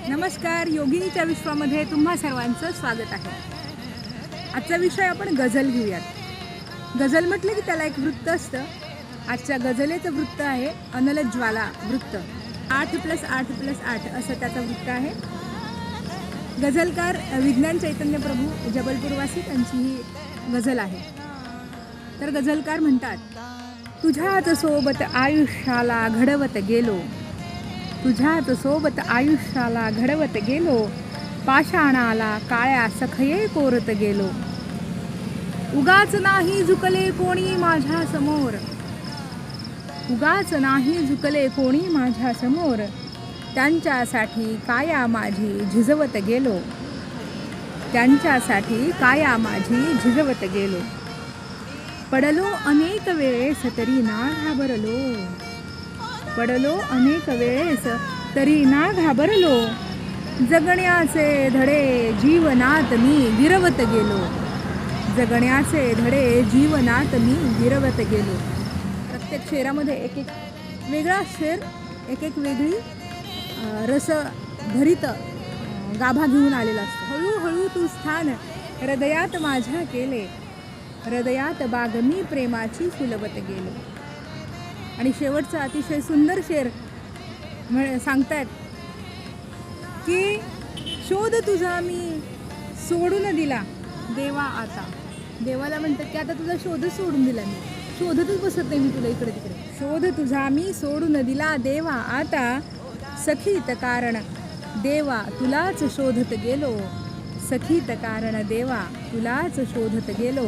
नमस्कार, योगिनीच्या विश्वामध्ये तुम्हा सर्वांचं स्वागत आहे. आजचा विषय आपण गझल घेऊयात. गझल म्हटलं की त्याला एक वृत्त असतं. आजच्या गझलेचं वृत्त आहे अनल ज्वाला वृत्त. 8+8+8 असं त्याचं वृत्त आहे. गझलकार विज्ञान चैतन्य प्रभू जबलपूरवासी त्यांची ही गझल आहे. तर गझलकार म्हणतात, तुझ्याच सोबत आयुष्याला घडवत गेलो, तुझ्याच सोबत आयुष्याला घडवत गेलो, पाषाणाला काळ्या सखये कोरत गेलो. उगाच नाही झुकले कोणी माझ्या समोर, उगाच नाही झुकले कोणी माझ्या समोर, त्यांच्यासाठी काया माझी झिजवत गेलो, त्यांच्यासाठी काया माझी झिजवत गेलो. पडलो अनेक वेळेस तरी ना घाबरलो, पडलो अनेक वेळेस तरी ना घाबरलो, जगण्याचे धडे जीवनात मी गिरवत गेलो, जगण्याचे धडे जीवनात मी गिरवत गेलो. प्रत्येक शेरामध्ये एक एक वेगळा शेर, एक एक वेगळी रसभरित गाभा घेऊन आलेला असतो. हळूहळू तू स्थान हृदयात माझ्या केले, हृदयात बाग मी प्रेमाची फुलवत गेलो. आणि शेवटचा अतिशय सुंदर शेर सांगतायत की शोध तुझा मी सोडून दिला देवा आता. देवाला म्हणतात की आता तुझा शोधच सोडून दिला, मी शोधतच बसत नाही मी तुला इकडे तिकडे. शोध तुझा मी सोडून दिला देवा आता, सखीत कारण देवा तुलाच शोधत गेलो, सखीत कारण देवा तुलाच शोधत गेलो.